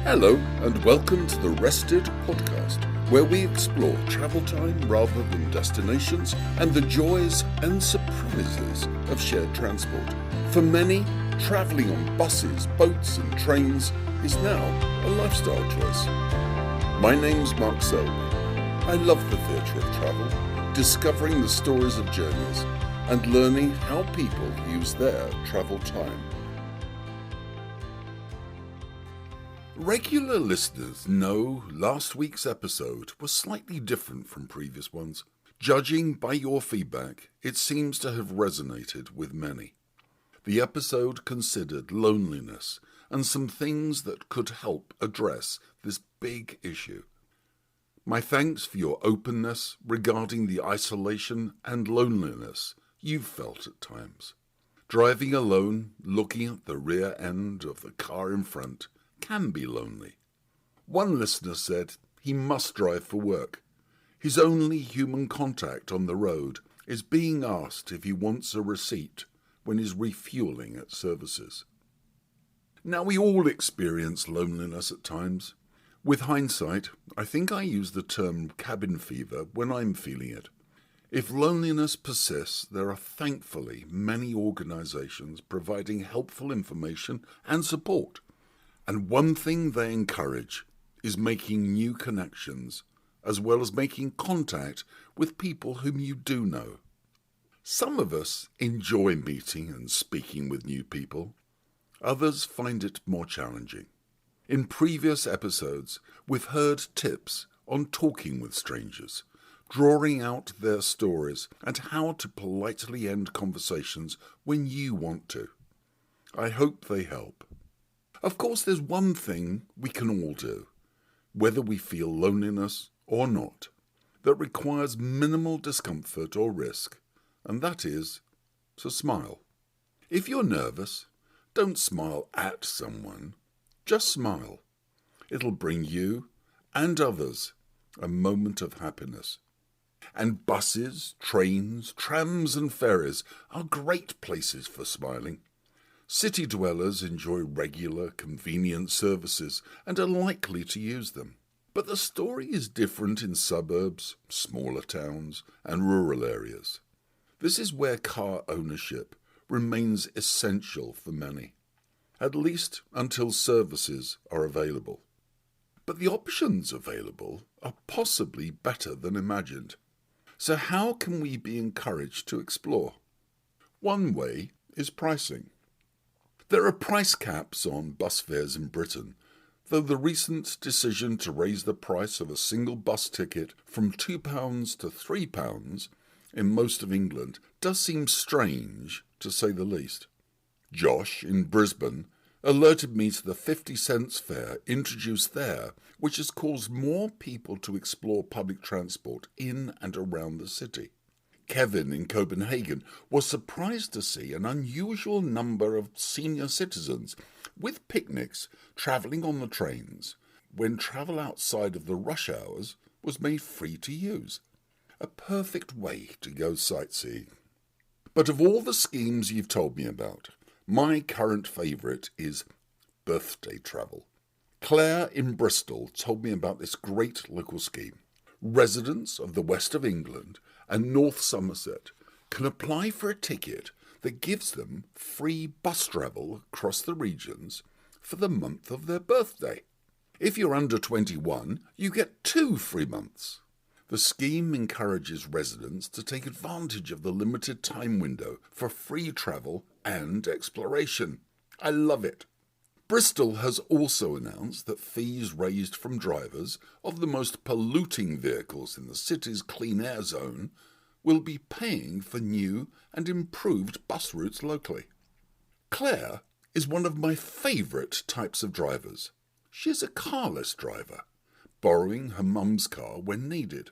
Hello and welcome to the Rested podcast, where we explore travel time rather than destinations and the joys and surprises of shared transport. For many, travelling on buses, boats and trains is now a lifestyle choice. My name's Mark Selby. I love the theatre of travel, discovering the stories of journeys and learning how people use their travel time. Regular listeners know last week's episode was slightly different from previous ones. Judging by your feedback, it seems to have resonated with many. The episode considered loneliness and some things that could help address this big issue. My thanks for your openness regarding the isolation and loneliness you've felt at times. Driving alone, looking at the rear end of the car in front, can be lonely. One listener said he must drive for work. His only human contact on the road is being asked if he wants a receipt when he's refuelling at services. Now, we all experience loneliness at times. With hindsight, I think I use the term cabin fever when I'm feeling it. If loneliness persists, there are thankfully many organisations providing helpful information and support. And one thing they encourage is making new connections, as well as making contact with people whom you do know. Some of us enjoy meeting and speaking with new people. Others find it more challenging. In previous episodes, we've heard tips on talking with strangers, drawing out their stories, and how to politely end conversations when you want to. I hope they help. Of course, there's one thing we can all do, whether we feel loneliness or not, that requires minimal discomfort or risk, and that is to smile. If you're nervous, don't smile at someone, just smile. It'll bring you and others a moment of happiness. And buses, trains, trams and ferries are great places for smiling. City dwellers enjoy regular, convenient services and are likely to use them. But the story is different in suburbs, smaller towns, and rural areas. This is where car ownership remains essential for many, at least until services are available. But the options available are possibly better than imagined. So how can we be encouraged to explore? One way is pricing. There are price caps on bus fares in Britain, though the recent decision to raise the price of a single bus ticket from £2 to £3 in most of England does seem strange, to say the least. Josh, in Brisbane, alerted me to the 50 cents fare introduced there, which has caused more people to explore public transport in and around the city. Kevin in Copenhagen was surprised to see an unusual number of senior citizens with picnics travelling on the trains when travel outside of the rush hours was made free to use. A perfect way to go sightseeing. But of all the schemes you've told me about, my current favourite is birthday travel. Claire in Bristol told me about this great local scheme. Residents of the west of England and North Somerset can apply for a ticket that gives them free bus travel across the regions for the month of their birthday. If you're under 21, you get 2 free months. The scheme encourages residents to take advantage of the limited time window for free travel and exploration. I love it. Bristol has also announced that fees raised from drivers of the most polluting vehicles in the city's clean air zone will be paying for new and improved bus routes locally. Claire is one of my favourite types of drivers. She is a carless driver, borrowing her mum's car when needed.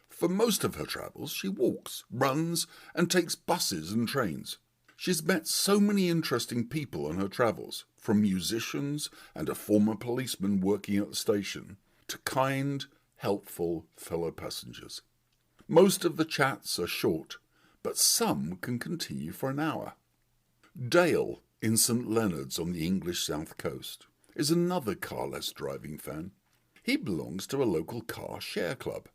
For most of her travels, she walks, runs, and takes buses and trains. She's met so many interesting people on her travels, from musicians and a former policeman working at the station, to kind, helpful fellow passengers. Most of the chats are short, but some can continue for an hour. Dale in St Leonard's on the English south coast is another carless driving fan. He belongs to a local car share club.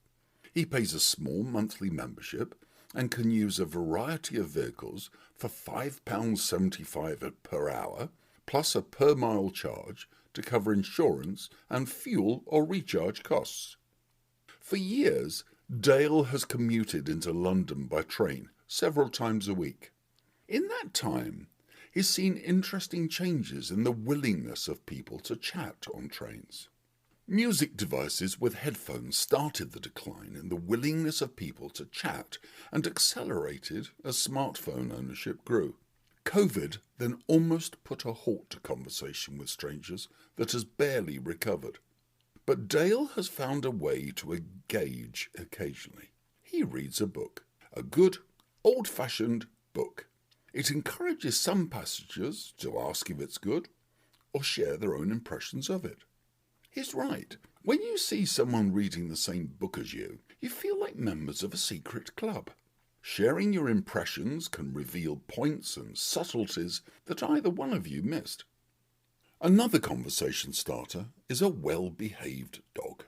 He pays a small monthly membership and can use a variety of vehicles for £5.75 per hour, plus a per mile charge to cover insurance and fuel or recharge costs. For years, Dale has commuted into London by train several times a week. In that time, he's seen interesting changes in the willingness of people to chat on trains. Music devices with headphones started the decline in the willingness of people to chat and accelerated as smartphone ownership grew. COVID then almost put a halt to conversation with strangers that has barely recovered. But Dale has found a way to engage occasionally. He reads a book, a good, old-fashioned book. It encourages some passengers to ask if it's good or share their own impressions of it. He's right. When you see someone reading the same book as you feel like members of a secret club. Sharing your impressions can reveal points and subtleties that either one of you missed. Another conversation starter is a well-behaved dog.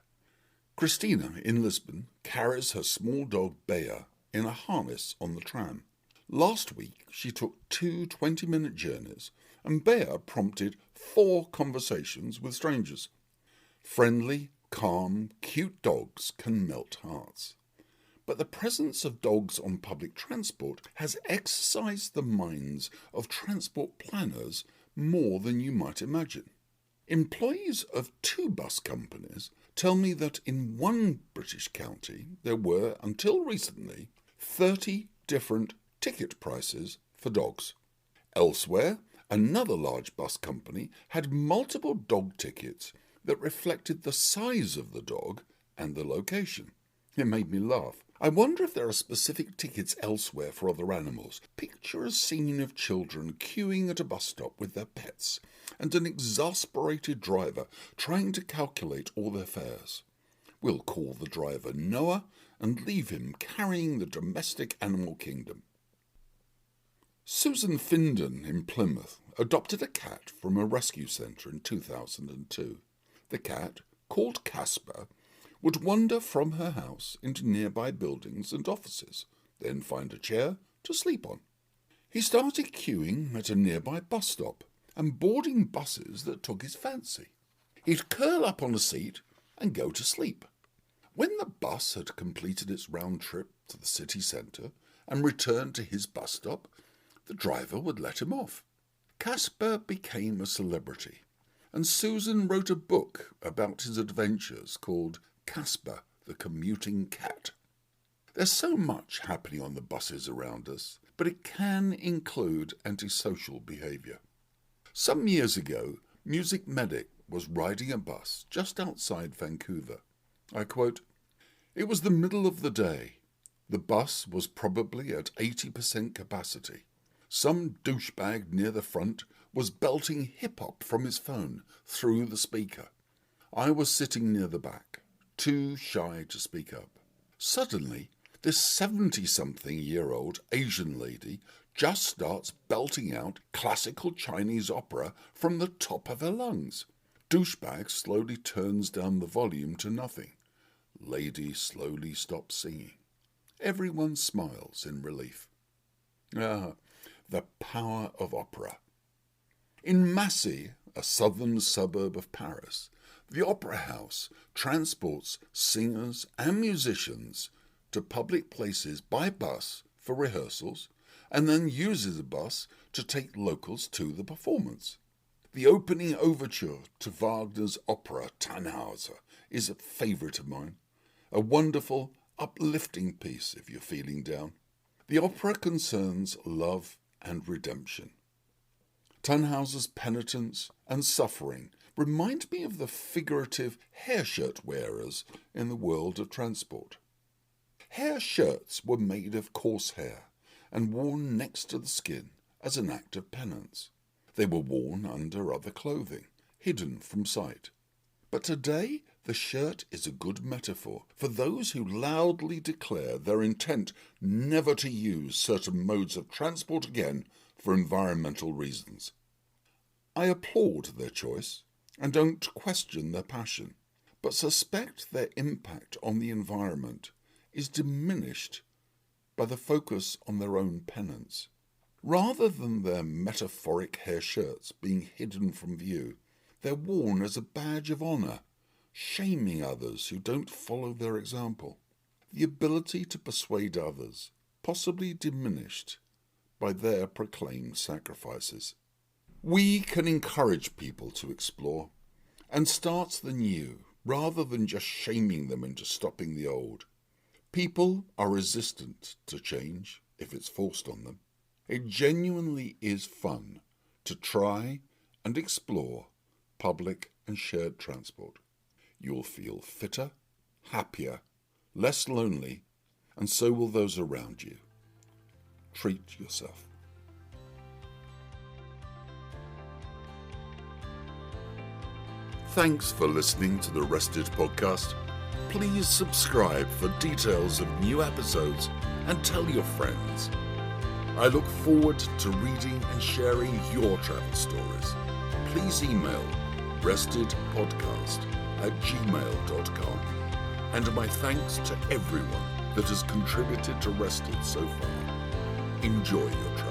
Christina in Lisbon carries her small dog Bea in a harness on the tram. Last week she took 2 20-minute journeys and Bea prompted 4 conversations with strangers. Friendly, calm, cute dogs can melt hearts. But the presence of dogs on public transport has exercised the minds of transport planners more than you might imagine. Employees of 2 bus companies tell me that in one British county there were, until recently, 30 different ticket prices for dogs. Elsewhere, another large bus company had multiple dog tickets that reflected the size of the dog and the location. It made me laugh. I wonder if there are specific tickets elsewhere for other animals. Picture a scene of children queuing at a bus stop with their pets and an exasperated driver trying to calculate all their fares. We'll call the driver Noah and leave him carrying the domestic animal kingdom. Susan Findon in Plymouth adopted a cat from a rescue centre in 2002. The cat, called Casper, would wander from her house into nearby buildings and offices, then find a chair to sleep on. He started queuing at a nearby bus stop and boarding buses that took his fancy. He'd curl up on a seat and go to sleep. When the bus had completed its round trip to the city centre and returned to his bus stop, the driver would let him off. Casper became a celebrity, and Susan wrote a book about his adventures called Casper, the Commuting Cat. There's so much happening on the buses around us, but it can include antisocial behaviour. Some years ago, Music Medic was riding a bus just outside Vancouver. I quote, "It was the middle of the day. The bus was probably at 80% capacity. Some douchebag near the front was belting hip-hop from his phone through the speaker. I was sitting near the back, too shy to speak up. Suddenly, this 70-something-year-old Asian lady just starts belting out classical Chinese opera from the top of her lungs. Douchebag slowly turns down the volume to nothing. Lady slowly stops singing. Everyone smiles in relief." The power of opera. In Massy, a southern suburb of Paris, the Opera House transports singers and musicians to public places by bus for rehearsals and then uses a bus to take locals to the performance. The opening overture to Wagner's opera Tannhauser is a favourite of mine, a wonderful, uplifting piece if you're feeling down. The opera concerns love and redemption. Tannhauser's penitence and suffering remind me of the figurative hair shirt wearers in the world of transport. Hair shirts were made of coarse hair and worn next to the skin as an act of penance. They were worn under other clothing, hidden from sight. But today the shirt is a good metaphor for those who loudly declare their intent never to use certain modes of transport again for environmental reasons. I applaud their choice, and don't question their passion, but suspect their impact on the environment is diminished by the focus on their own penance. Rather than their metaphoric hair shirts being hidden from view, they're worn as a badge of honour, shaming others who don't follow their example. The ability to persuade others possibly diminished by their proclaimed sacrifices. We can encourage people to explore and start the new rather than just shaming them into stopping the old. People are resistant to change if it's forced on them. It genuinely is fun to try and explore public and shared transport. You'll feel fitter, happier, less lonely, and so will those around you. Treat yourself. Thanks for listening to the Rested podcast. Please subscribe for details of new episodes and tell your friends. I look forward to reading and sharing your travel stories. Please email restedpodcast@gmail.com. And my thanks to everyone that has contributed to Rested so far. Enjoy your travel.